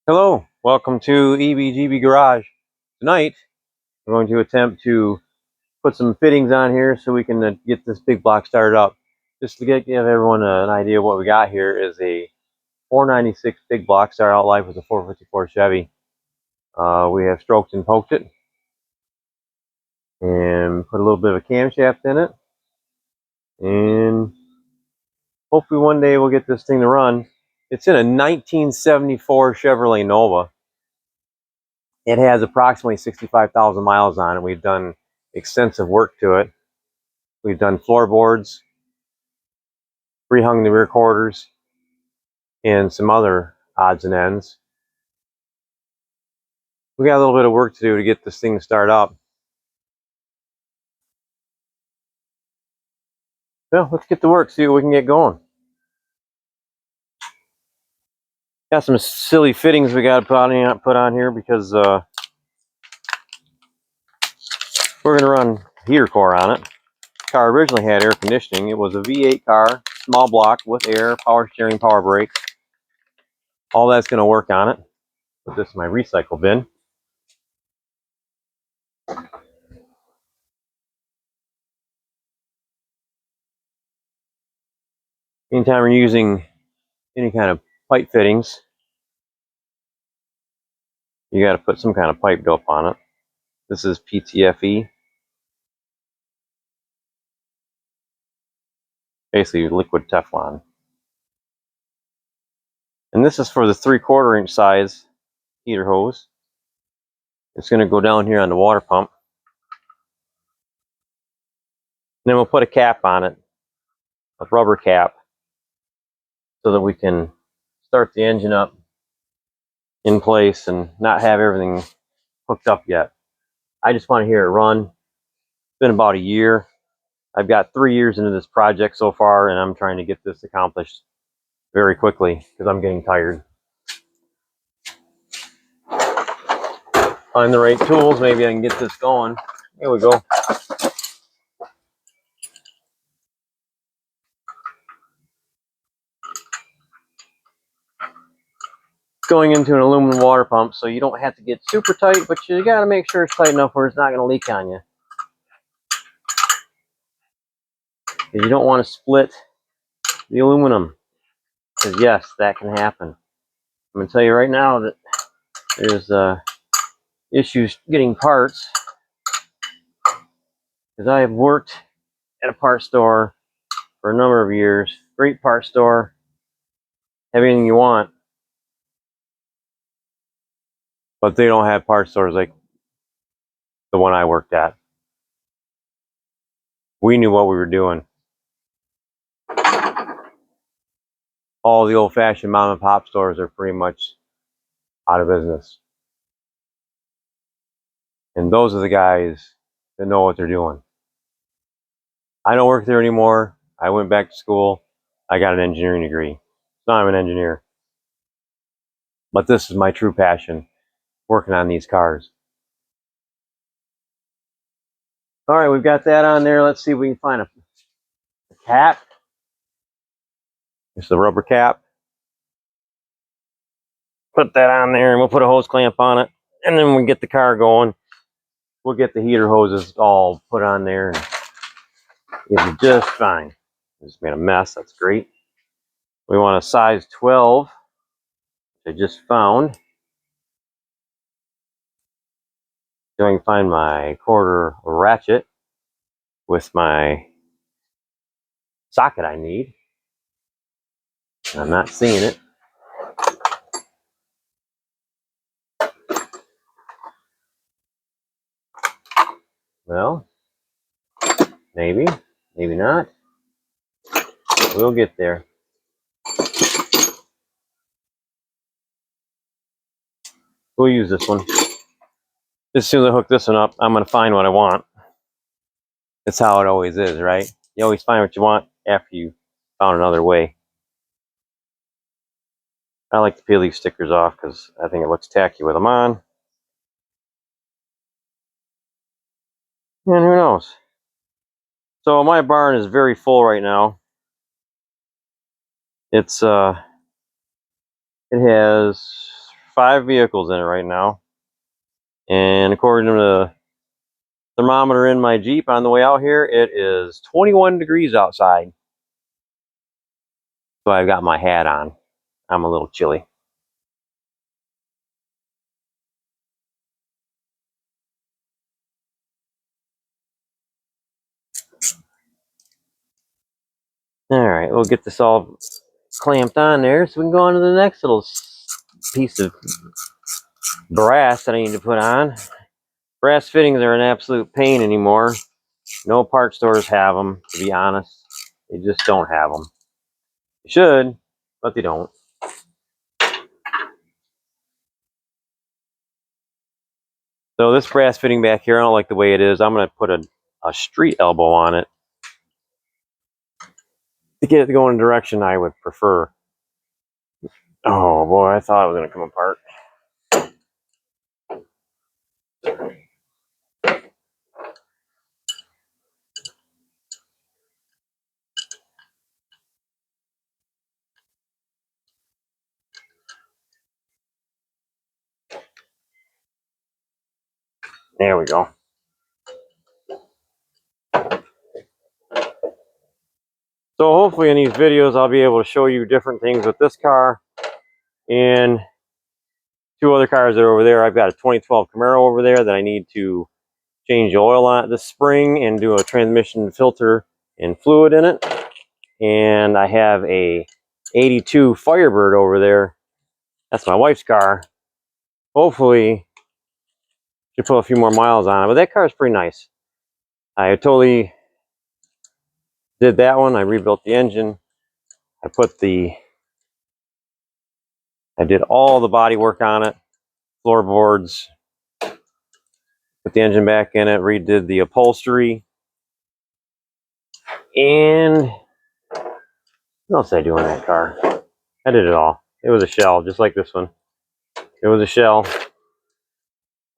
Hello, welcome to EBGB Garage. Tonight, I'm going to attempt to put some fittings on here so we can get this big block started up. Just to give everyone an idea of what we got here is a 496 big block, started out life with a 454 Chevy. We have stroked and poked it and put a little bit of a camshaft in it, and hopefully one day we'll get this thing to run. It's in a 1974 Chevrolet Nova. It has approximately 65,000 miles on it. We've done extensive work to it. We've done floorboards, rehung the rear quarters, and some other odds and ends. We got a little bit of work to do to get this thing to start up. Well, let's get to work, see what we can get going. Got some silly fittings we got to put on here because we're going to run heater core on it. The car originally had air conditioning. It was a V8 car, small block with air, power steering, power brakes. All that's going to work on it. Put this in my recycle bin. Anytime you're using any kind of pipe fittings, you got to put some kind of pipe dope on it. This is PTFE, basically liquid Teflon. And this is for the 3/4 inch size heater hose. It's going to go down here on the water pump. And then we'll put a cap on it, a rubber cap, so that we can start the engine up in place and not have everything hooked up yet. I just want to hear it run. It's been about a year. I've got 3 years into this project so far, and I'm trying to get this accomplished very quickly because I'm getting tired. Find the right tools, maybe I can get this going. Here we go. Going into an aluminum water pump, so you don't have to get super tight, but you got to make sure it's tight enough where it's not going to leak on you. Because you don't want to split the aluminum. Because yes, that can happen. I'm going to tell you right now that there's issues getting parts. Because I have worked at a parts store for a number of years. Great parts store. Have anything you want. But they don't have parts stores like the one I worked at. We knew what we were doing. All the old-fashioned mom and pop stores are pretty much out of business. And those are the guys that know what they're doing. I don't work there anymore. I went back to school. I got an engineering degree. So I'm an engineer. But this is my true passion, working on these cars. All right, we've got that on there. Let's see if we can find a cap. It's the rubber cap. Put that on there, and we'll put a hose clamp on it. And then we get the car going. We'll get the heater hoses all put on there. It'll be just fine. Just made a mess. That's great. We want a size 12, which I just found. So I can find my quarter ratchet with my socket I need. I'm not seeing it. Well, maybe, maybe not. We'll get there. We'll use this one. As soon as I hook this one up, I'm going to find what I want. That's how it always is, right? You always find what you want after you found another way. I like to peel these stickers off because I think it looks tacky with them on. And who knows? So my barn is very full right now. It has 5 vehicles in it right now. And according to the thermometer in my Jeep on the way out here, it is 21 degrees outside. So I've got my hat on. I'm a little chilly. All right, we'll get this all clamped on there so we can go on to the next little piece of brass that I need to put on. Brass fittings are an absolute pain anymore. No part stores have them, to be honest. They just don't have them. They should, but they don't. So this brass fitting back here, I don't like the way it is. I'm going to put a street elbow on it to get it to go in a direction I would prefer. Oh boy, I thought it was going to come apart. There we go. So hopefully in these videos I'll be able to show you different things with this car and 2 other cars that are over there. I've got a 2012 Camaro over there that I need to change the oil on this spring and do a transmission filter and fluid in it. And I have a 82 Firebird over there. That's my wife's car. Hopefully she put a few more miles on it, but that car is pretty nice. I totally did that one. I rebuilt the engine. I did all the body work on it, floorboards, put the engine back in it, redid the upholstery, and what else did I do on that car? I did it all. It was a shell, just like this one. It was a shell.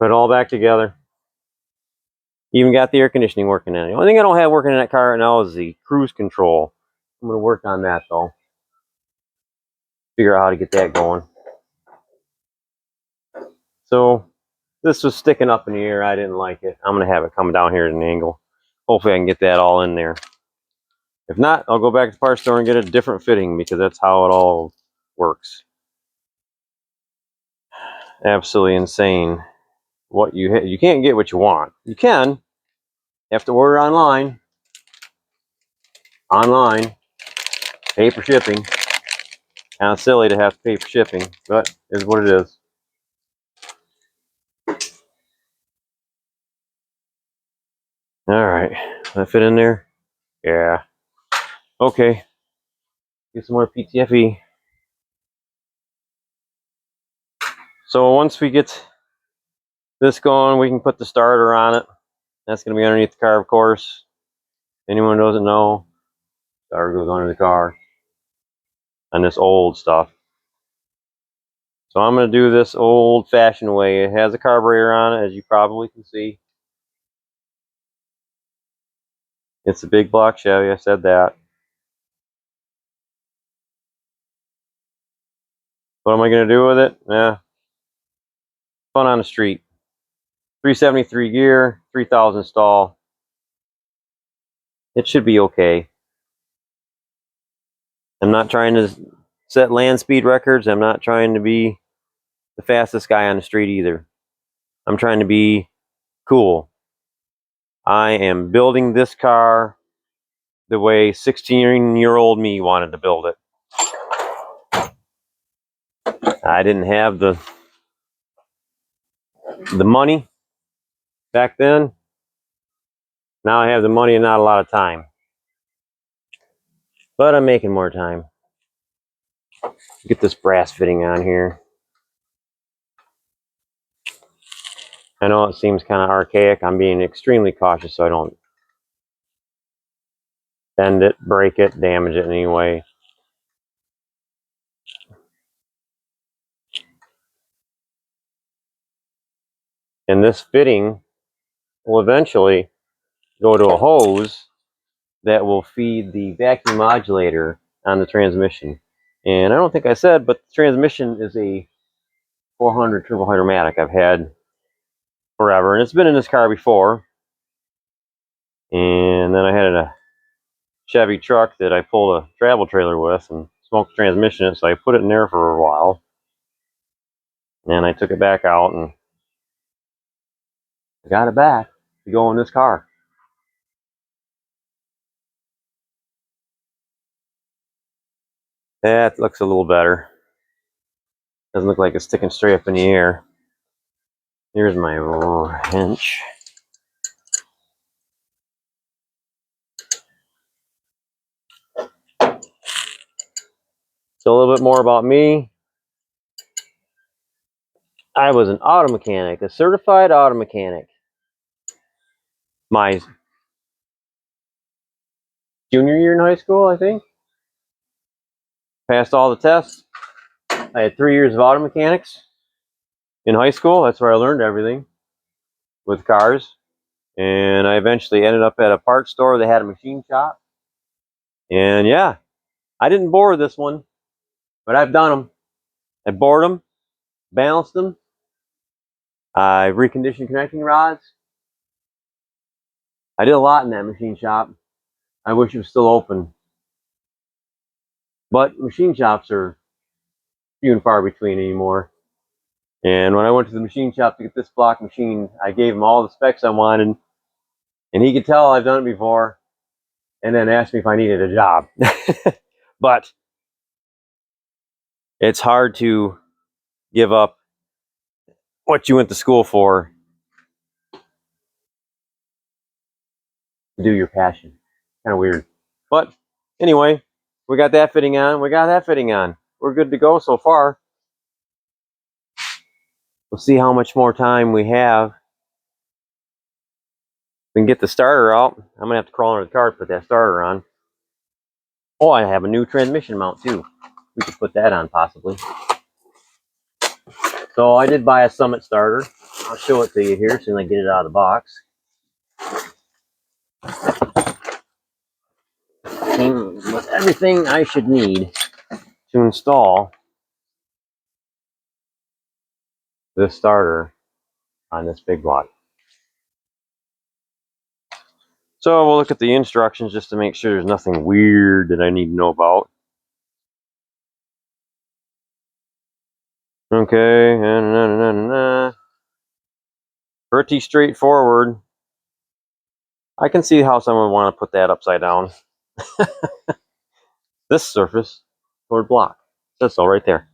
Put it all back together. Even got the air conditioning working in it. The only thing I don't have working in that car right now is the cruise control. I'm going to work on that though. Figure out how to get that going. So this was sticking up in the air. I didn't like it. I'm going to have it come down here at an angle. Hopefully I can get that all in there. If not, I'll go back to the parts store and get a different fitting because that's how it all works. Absolutely insane. What you can't get what you want. You can. You have to order online. Online. Pay for shipping. Kind of silly to have to pay for shipping, but it is what it is. All right. Did I fit in there? Yeah. Okay. Get some more PTFE. So once we get this going, we can put the starter on it. That's going to be underneath the car, of course. Anyone who doesn't know, starter goes under the car. And this old stuff. So I'm going to do this old-fashioned way. It has a carburetor on it, as you probably can see. It's a big block Chevy, I said that. What am I going to do with it? Fun on the street. 373 gear, 3000 stall. It should be okay. I'm not trying to set land speed records. I'm not trying to be the fastest guy on the street either. I'm trying to be cool. I am building this car the way 16-year-old me wanted to build it. I didn't have the money back then. Now I have the money and not a lot of time. But I'm making more time. Get this brass fitting on here. I know it seems kind of archaic. I'm being extremely cautious so I don't bend it, break it, damage it in any way. And this fitting will eventually go to a hose that will feed the vacuum modulator on the transmission. And I don't think I said, but the transmission is a 400 turbo hydromatic I've had forever, and it's been in this car before. And then I had a Chevy truck that I pulled a travel trailer with and smoked the transmission in it, so I put it in there for a while. And I took it back out and I got it back to go in this car. That looks a little better. Doesn't look like it's sticking straight up in the air. Here's my wrench. So a little bit more about me. I was an auto mechanic, a certified auto mechanic. My junior year in high school, I think. Passed all the tests. I had 3 years of auto mechanics in high school. That's where I learned everything with cars. And I eventually ended up at a parts store that had a machine shop. And yeah, I didn't bore this one, but I've done them. I bored them, balanced them. I reconditioned connecting rods. I did a lot in that machine shop. I wish it was still open. But machine shops are few and far between anymore. And when I went to the machine shop to get this block machine, I gave him all the specs I wanted. And he could tell I've done it before. And then asked me if I needed a job. But it's hard to give up what you went to school for to do your passion. Kind of weird. But anyway, we got that fitting on. We got that fitting on. We're good to go so far. We'll see how much more time we have. We can get the starter out. I'm going to have to crawl under the car to put that starter on. Oh, I have a new transmission mount too. We could put that on possibly. So I did buy a Summit starter. I'll show it to you here as soon as I get it out of the box. Came with everything I should need to install this starter on this big block. So we'll look at the instructions just to make sure there's nothing weird that I need to know about. Okay, pretty straightforward. I can see how someone would want to put that upside down. This surface toward block. Says so right there.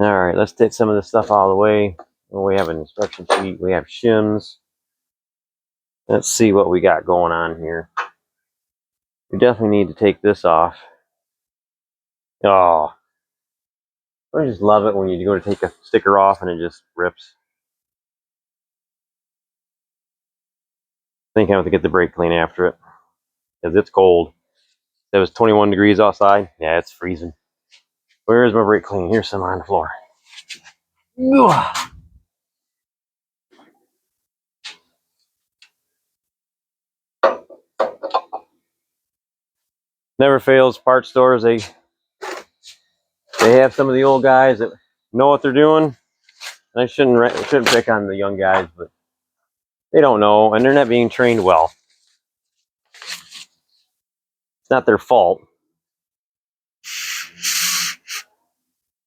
Alright, let's take some of this stuff out of the way. We have an instruction sheet. We have shims. Let's see what we got going on here. We definitely need to take this off. Oh, I just love it when you go to take a sticker off and it just rips. I think I have to get the brake clean after it because it's cold. It was 21 degrees outside. Yeah, it's freezing. Where is my brake clean? Here's some on the floor. Ugh. Never fails. Parts stores, they have some of the old guys that know what they're doing. I shouldn't pick on the young guys, but they don't know, and they're not being trained well. It's not their fault.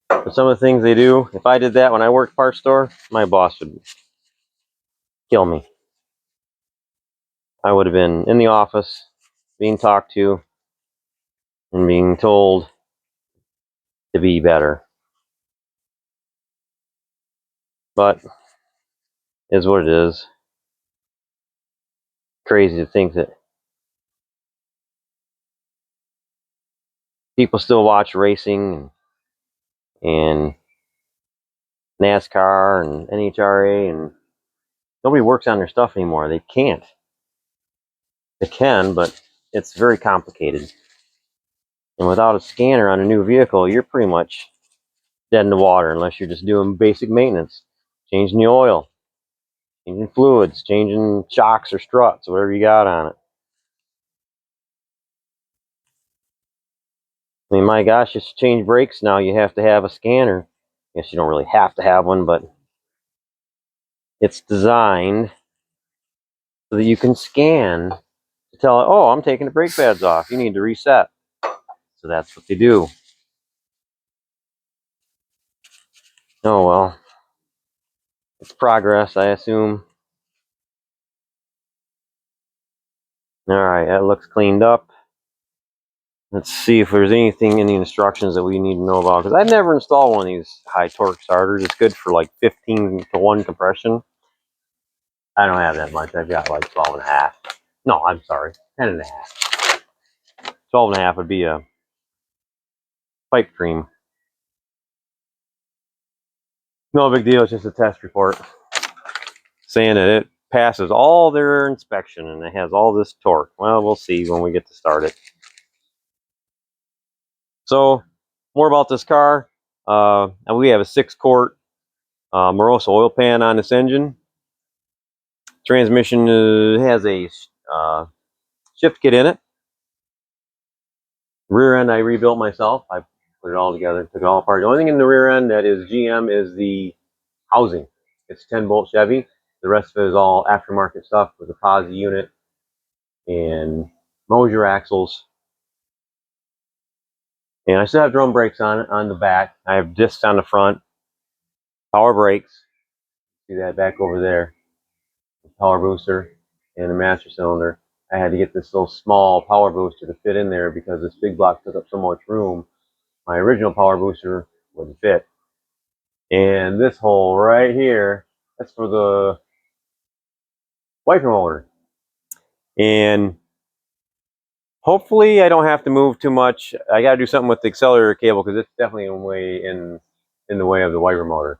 But some of the things they do, if I did that when I worked parts store, my boss would kill me. I would have been in the office, being talked to, and being told to be better. But is what it is. Crazy to think that people still watch racing and NASCAR and NHRA, and nobody works on their stuff anymore. They can't. They can, but it's very complicated. And without a scanner on a new vehicle, you're pretty much dead in the water unless you're just doing basic maintenance. Changing the oil, changing fluids, changing shocks or struts, whatever you got on it. I mean, my gosh, just to change brakes now, you have to have a scanner. I guess you don't really have to have one, but it's designed so that you can scan to tell it, oh, I'm taking the brake pads off. You need to reset. So that's what they do. Oh, well. It's progress, I assume. Alright, that looks cleaned up. Let's see if there's anything in the instructions that we need to know about. Because I've never installed one of these high torque starters. It's good for like 15 to 1 compression. I don't have that much. I've got like 12 and a half. No, I'm sorry. 10 and a half. 12 and a half would be a pipe cream. No big deal. It's just a test report saying that it passes all their inspection and it has all this torque. Well, we'll see when we get to start it. So, more about this car. We have a 6-quart Moroso oil pan on this engine. Transmission has a shift kit in it. Rear end I rebuilt myself. I put it all together, took it all apart. The only thing in the rear end that is GM is the housing. It's 10-bolt Chevy. The rest of it is all aftermarket stuff with a posi unit and Mosier axles. And I still have drum brakes on the back. I have discs on the front. Power brakes. See that back over there. Power booster and a master cylinder. I had to get this little small power booster to fit in there because this big block took up so much room. My original power booster wouldn't fit. And this hole right here, that's for the wiper motor. And hopefully I don't have to move too much. I got to do something with the accelerator cable because it's definitely in the way of the wiper motor.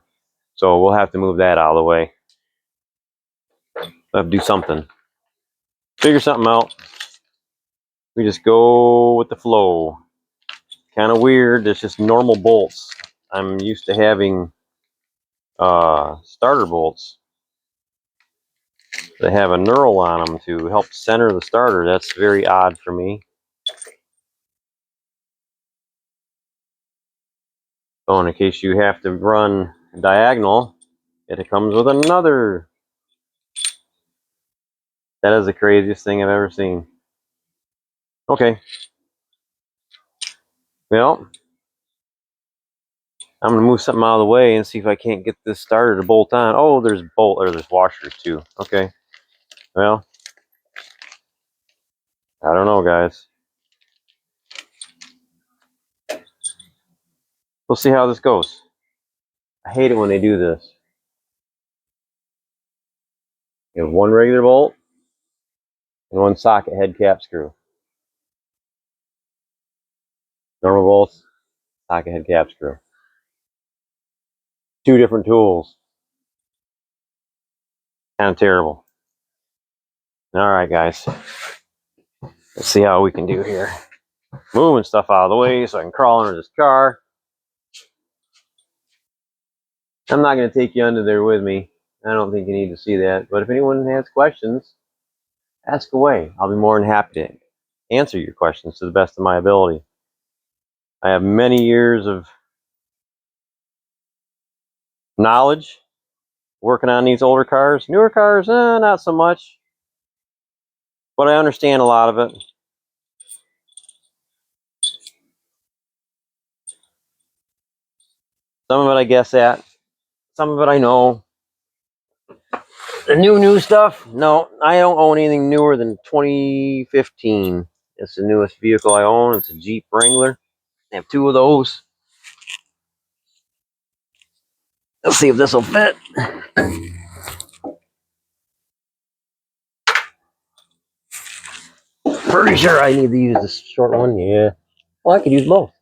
So we'll have to move that out of the way. I'll have to do something. Figure something out. We just go with the flow. Kind of weird. It's just normal bolts. I'm used to having starter bolts that have a knurl on them to help center the starter. That's very odd for me. So in case you have to run diagonal, it comes with another. That is the craziest thing I've ever seen. Okay. Well, I'm gonna move something out of the way and see if I can't get this starter to bolt on. Oh, there's there's washers too. Okay. Well, I don't know, guys. We'll see how this goes. I hate it when they do this. You have one regular bolt and one socket head cap screw. Normal bolts, socket head cap screw. 2 different tools. Kind of terrible. Alright, guys. Let's see how we can do here. Moving stuff out of the way so I can crawl under this car. I'm not going to take you under there with me. I don't think you need to see that. But if anyone has questions, ask away. I'll be more than happy to answer your questions to the best of my ability. I have many years of knowledge working on these older cars. Newer cars, not so much. But I understand a lot of it. Some of it I guess at. Some of it I know. The new stuff? No, I don't own anything newer than 2015. It's the newest vehicle I own. It's a Jeep Wrangler. I have 2 of those. Let's see if this will fit. Pretty sure I need to use this short one. Yeah. Well, I could use both.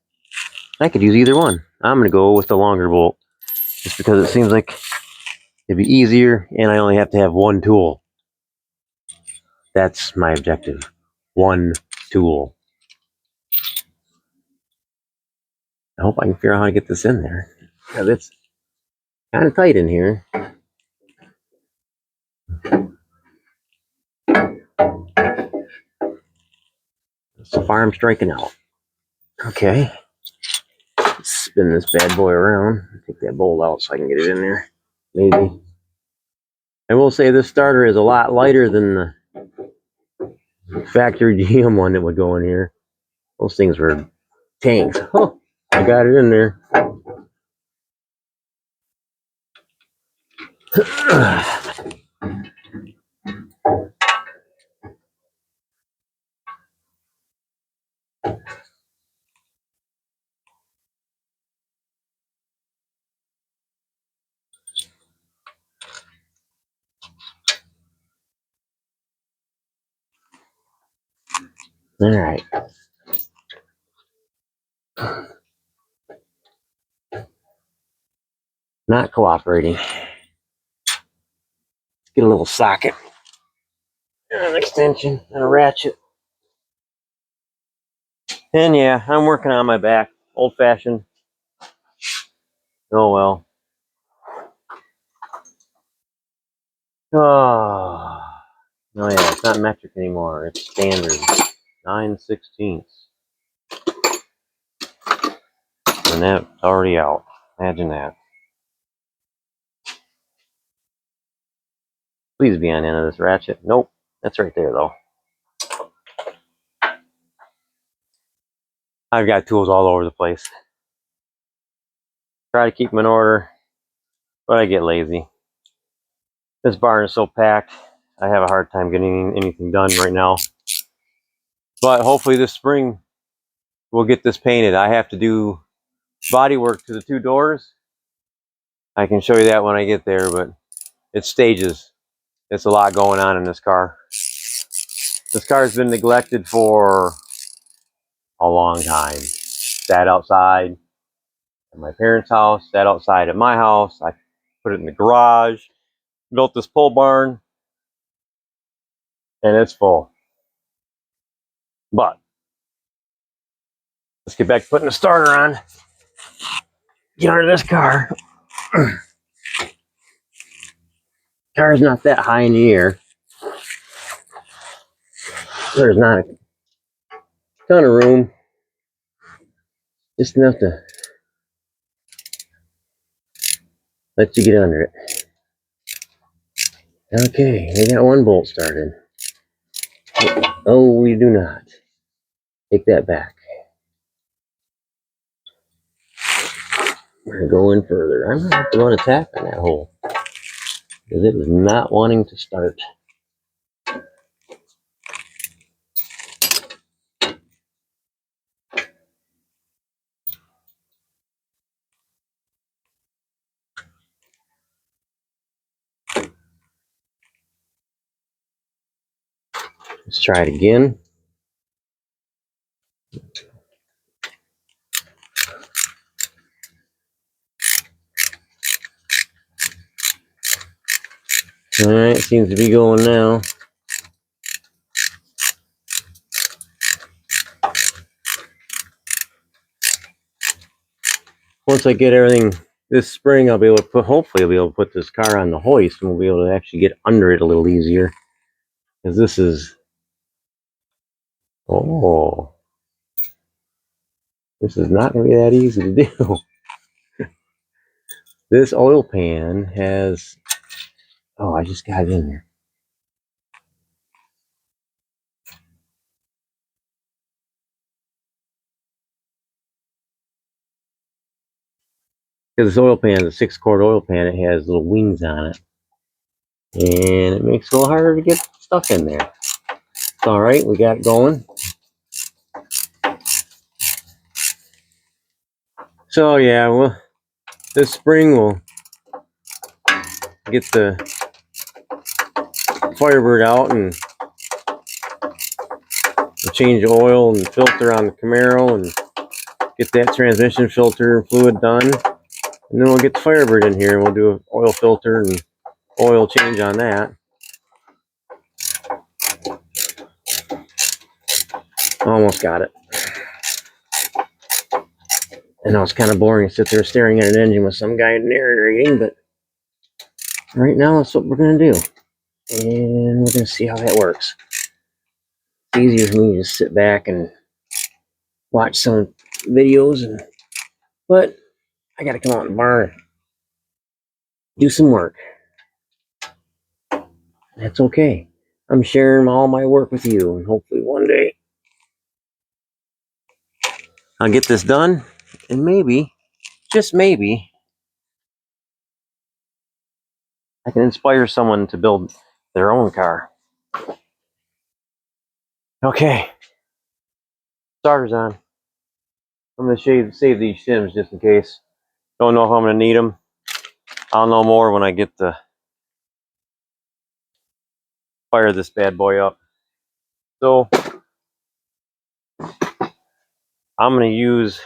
I could use either one. I'm going to go with the longer bolt. Just because it seems like it'd be easier and I only have to have one tool. That's my objective. One tool. I hope I can figure out how to get this in there. Because it's kind of tight in here. So far I'm striking out. Okay. spin this bad boy around. Take that bolt out so I can get it in there. Maybe. I will say this starter is a lot lighter than the factory GM one that would go in here. Those things were tanks. Oh, I got it in there. All right. Not cooperating. Let's get a little socket, and an extension, and a ratchet. And yeah, I'm working on my back. Old fashioned. Oh well. Oh, no, yeah, it's not metric anymore. It's standard. 9/16. And that's already out. Imagine that. Please be on the end of this ratchet. Nope. That's right there, though. I've got tools all over the place. Try to keep them in order, but I get lazy. This barn is so packed, I have a hard time getting anything done right now. But hopefully this spring, we'll get this painted. I have to do body work to the two doors. I can show you that when I get there, but it's stages. It's a lot going on in this car. This car has been neglected for a long time. Sat outside at my parents' house, sat outside at my house. I put it in the garage, built this pole barn, and it's full. But let's get back to putting the starter on. Get under this car. Car's not that high in the air. There's not a ton of room. Just enough to let you get under it. Okay, we got one bolt started. Oh, we do not. Take that back. We're going to go in further. I'm going to have to run a tap in that hole because it was not wanting to start. Let's try it again. All right, seems to be going now. Once I get everything this spring, I'll be able to put, hopefully I'll be able to put this car on the hoist and we'll be able to actually get under it a little easier. Because this is, oh, this is not going to be that easy to do. This oil pan has, oh, I just got it in there. Because this oil pan is a 6-quart oil pan, it has little wings on it. And it makes it a little harder to get stuff in there. It's alright, we got it going. So yeah, well, this spring we'll get the Firebird out and we'll change the oil and filter on the Camaro and get that transmission filter and fluid done. And then we'll get the Firebird in here and we'll do an oil filter and oil change on that. Almost got it. I know it's kind of boring to sit there staring at an engine with some guy narrating, but right now that's what we're going to do. And we're going to see how that works. It's easier for me to just sit back and watch some videos, but I gotta come out in the barn, do some work. That's okay. I'm sharing all my work with you, and hopefully one day I'll get this done, and maybe, just maybe, I can inspire someone to build their own car. Okay, starter's on. I'm gonna save these shims just in case. Don't know if I'm gonna need them. I'll know more when I get to fire this bad boy up. So I'm gonna use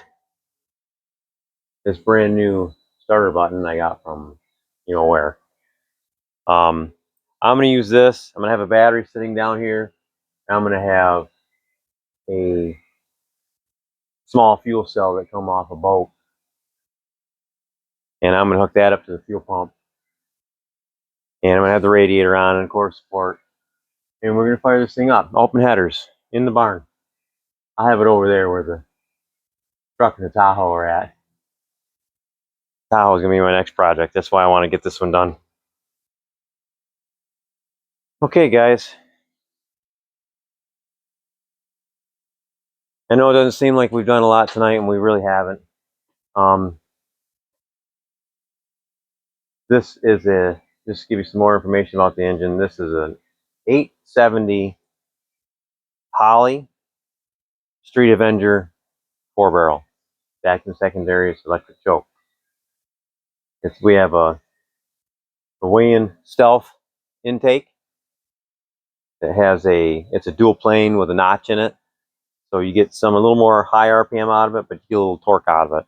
this brand new starter button I got from you know where. I'm gonna use this. I'm gonna have a battery sitting down here. And I'm gonna have a small fuel cell that come off a boat, and I'm gonna hook that up to the fuel pump. And I'm gonna have the radiator on and core support. And we're gonna fire this thing up. Open headers in the barn. I have it over there where the truck and the Tahoe are at. Tahoe is gonna be my next project. That's why I want to get this one done. Okay, guys. I know it doesn't seem like we've done a lot tonight, and we really haven't. This is just to give you some more information about the engine. This is an 870 Holly Street Avenger 4-barrel. Vacuum secondary, it's electric choke. We have a Hawaiian Stealth intake. It's a dual plane with a notch in it. So you get a little more high RPM out of it, but you get a little torque out of it.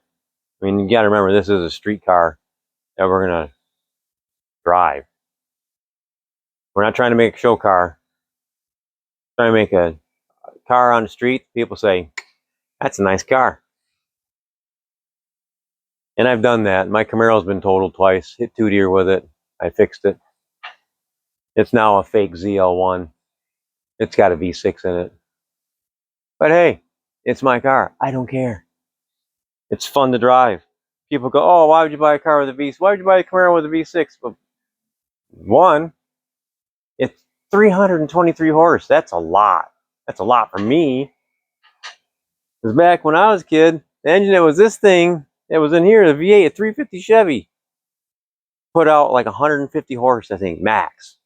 I mean, you got to remember, this is a street car that we're going to drive. We're not trying to make a show car. We're trying to make a car on the street. People say, that's a nice car. And I've done that. My Camaro's been totaled twice. Hit 2 deer with it. I fixed it. It's now a fake ZL1. It's got a V6 in it. But hey, it's my car. I don't care. It's fun to drive. People go, oh, why would you buy a car with a V6? Why would you buy a Camaro with a V6? Well, one, it's 323 horse. That's a lot. That's a lot for me. Because back when I was a kid, the engine that was this thing that was in here, the V8, a 350 Chevy, put out like 150 horse, I think, max.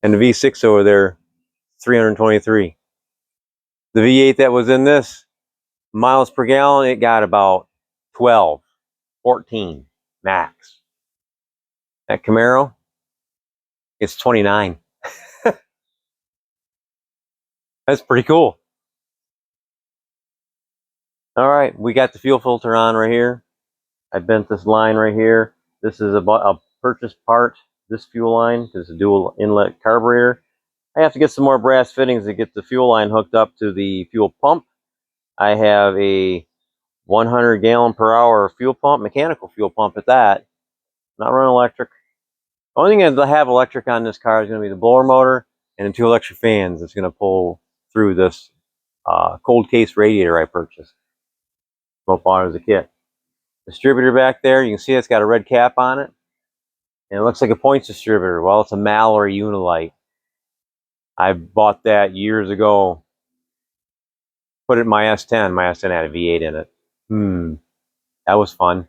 And the V6 over there, 323. The V8 that was in this, miles per gallon, it got about 12, 14 max. That Camaro, it's 29. That's pretty cool. All right, we got the fuel filter on right here. I bent this line right here. This is a purchased part, this fuel line. This is a dual inlet carburetor. I have to get some more brass fittings to get the fuel line hooked up to the fuel pump. I have a 100 gallon per hour fuel pump, mechanical fuel pump at that. Not running electric. The only thing that I have electric on this car is going to be the blower motor and the 2 electric fans that's going to pull through this cold case radiator I purchased. Both bought as a kit. Distributor back there, you can see it's got a red cap on it. And it looks like a points distributor. Well, it's a Mallory Unilite. I bought that years ago. Put it in my S10. My S10 had a V8 in it. That was fun.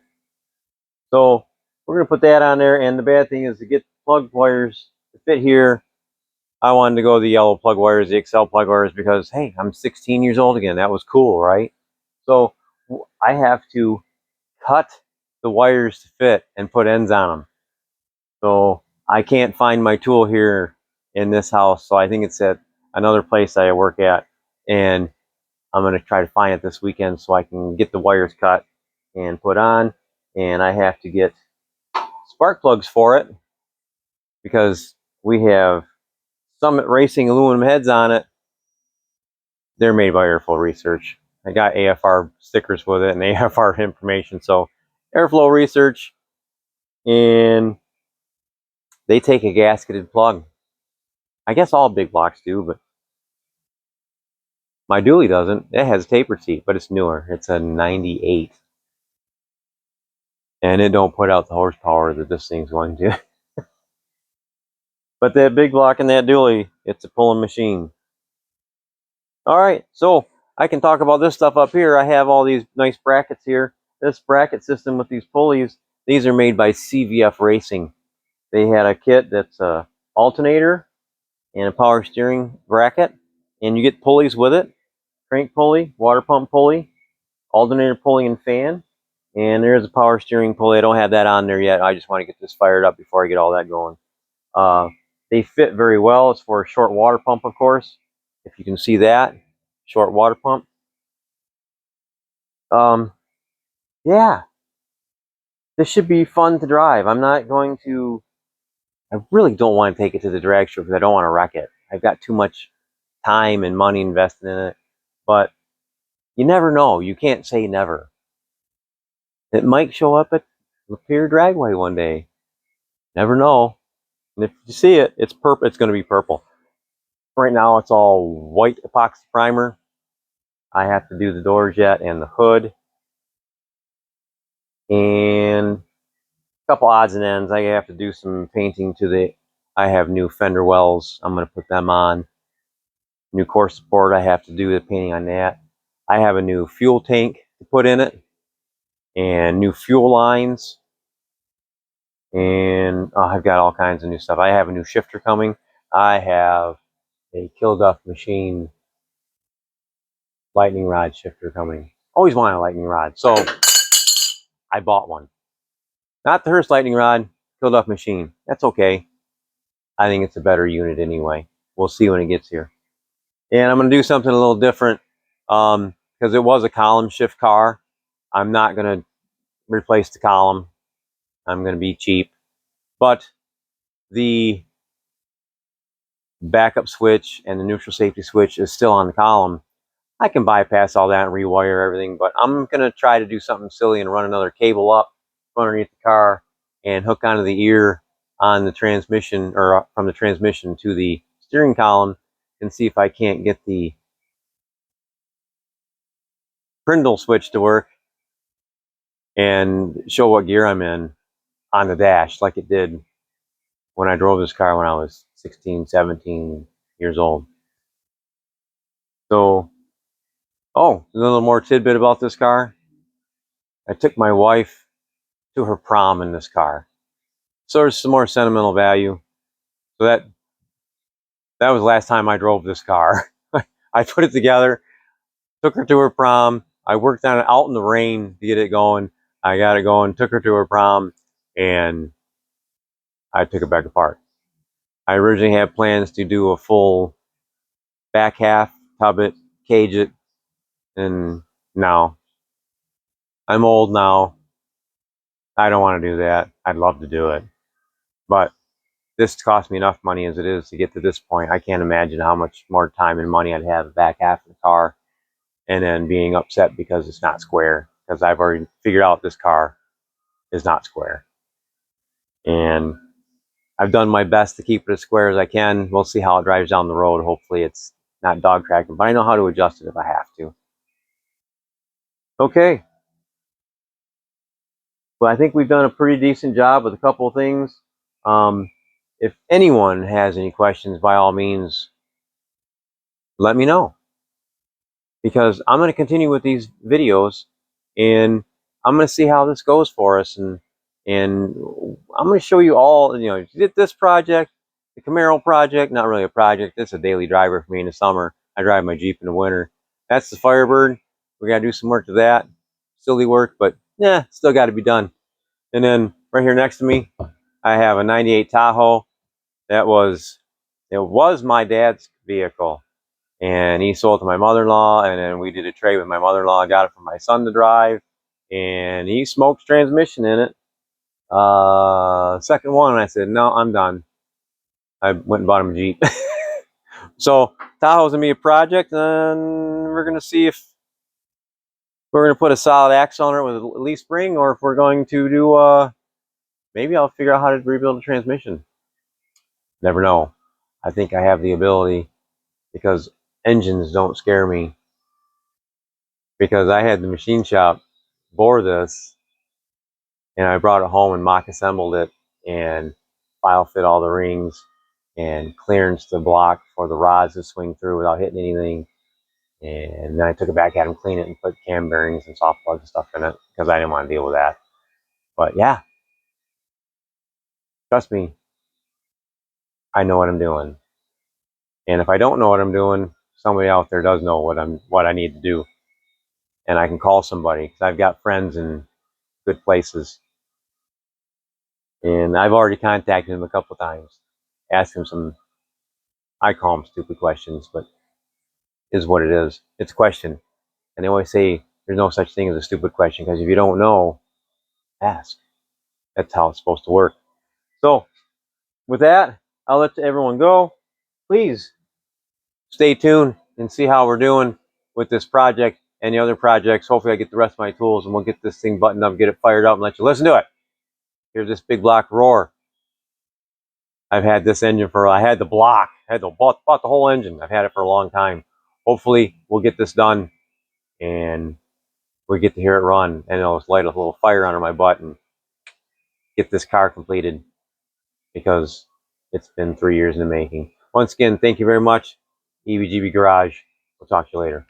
So we're going to put that on there. And the bad thing is to get plug wires to fit here, I wanted to go the yellow plug wires, the XL plug wires, because, hey, I'm 16 years old again. That was cool, right? So I have to cut the wires to fit and put ends on them. So I can't find my tool here in this house. So I think it's at another place I work at. And I'm going to try to find it this weekend so I can get the wires cut and put on. And I have to get spark plugs for it because we have Summit Racing aluminum heads on it. They're made by Airflow Research. I got AFR stickers with it and AFR information. So Airflow Research, and they take a gasketed plug. I guess all big blocks do, but my dually doesn't. It has a tapered seat, but it's newer. It's a 98. and it don't put out the horsepower that this thing's going to. But that big block and that dually, it's a pulling machine. All right, so I can talk about this stuff up here. I have all these nice brackets here. This bracket system with these pulleys, these are made by CVF Racing. They had a kit that's a alternator and a power steering bracket, and you get pulleys with it. Crank pulley, water pump pulley, alternator pulley and fan, and there's a power steering pulley. I don't have that on there yet. I just want to get this fired up before I get all that going. They fit very well. It's for a short water pump, of course. If you can see that, short water pump. Yeah, this should be fun to drive. I really don't want to take it to the drag strip because I don't want to wreck it. I've got too much time and money invested in it. But you never know. You can't say never. It might show up at Lapeer Dragway one day. Never know. And if you see it, it's purple. It's going to be purple. Right now, it's all white epoxy primer. I have to do the doors yet and the hood. And a couple odds and ends. I have to do some painting to the... I have new fender wells. I'm going to put them on. New core support. I have to do the painting on that. I have a new fuel tank to put in it. And new fuel lines. And I've got all kinds of new stuff. I have a new shifter coming. I have a Kill Duff Machine lightning rod shifter coming. Always wanted a lightning rod, so I bought one. Not the Hearst lightning rod, Kill Duff Machine. That's okay. I think it's a better unit anyway. We'll see when it gets here. And I'm going to do something a little different because it was a column shift car. I'm not going to replace the column. I'm going to be cheap. But the backup switch and the neutral safety switch is still on the column. I can bypass all that and rewire everything, but I'm going to try to do something silly and run another cable up underneath the car and hook onto the ear on the transmission, or from the transmission to the steering column, and see if I can't get the Prindle switch to work and show what gear I'm in on the dash like it did when I drove this car when I was 16, 17 years old. So, oh, a little more tidbit about this car. I took my wife to her prom in this car. So there's some more sentimental value. So that was the last time I drove this car. I put it together, took her to her prom. I worked on it out in the rain to get it going. I got it going, took her to her prom, and I took it back apart. I originally had plans to do a full back half, tub it, cage it, and no. I'm old now. I don't want to do that. I'd love to do it. But this cost me enough money as it is to get to this point. I can't imagine how much more time and money I'd have the back half of the car, and then being upset because it's not square, because I've already figured out this car is not square. And I've done my best to keep it as square as I can. We'll see how it drives down the road. Hopefully it's not dog tracking, but I know how to adjust it if I have to. Okay. Well, I think we've done a pretty decent job with a couple of things. If anyone has any questions, by all means, let me know. Because I'm going to continue with these videos, and I'm going to see how this goes for us, and I'm going to show you all, this project, the Camaro project, not really a project, it's a daily driver for me in the summer. I drive my Jeep in the winter. That's the Firebird. We got to do some work to that. Silly work, but yeah, still got to be done. And then right here next to me, I have a 98 Tahoe. It was my dad's vehicle. And he sold it to my mother-in-law, and then we did a trade with my mother-in-law. I got it for my son to drive, and he smoked transmission in it. Second one, I said, no, I'm done. I went and bought him a Jeep. So Tahoe's gonna be a project, and we're gonna see if we're gonna put a solid axle on it with a leaf spring, or if we're going to do maybe I'll figure out how to rebuild the transmission. Never know. I think I have the ability, because engines don't scare me. Because I had the machine shop bore this, And I brought it home and mock assembled it and file fit all the rings and clearance the block for the rods to swing through without hitting anything. And then I took it back, had them clean it, and put cam bearings and soft plugs and stuff in it because I didn't want to deal with that. But yeah, trust me, I know what I'm doing. And if I don't know what I'm doing, somebody out there does know what I need to do. And I can call somebody because I've got friends in good places. And I've already contacted him a couple times, asked him some, I call them stupid questions, but is what it is. It's a question. And they always say there's no such thing as a stupid question because if you don't know, ask. That's how it's supposed to work. So with that, I'll let everyone go. Please stay tuned and see how we're doing with this project and the other projects. Hopefully I get the rest of my tools and we'll get this thing buttoned up, get it fired up, and let you listen to it. Here's this big block roar. I've had this engine for, I had the block, I had bought the whole engine. I've had it for a long time. Hopefully we'll get this done and we get to hear it run, and it'll light a little fire under my butt and get this car completed because it's been 3 years in the making. Once again, thank you very much. EBGB Garage. We'll talk to you later.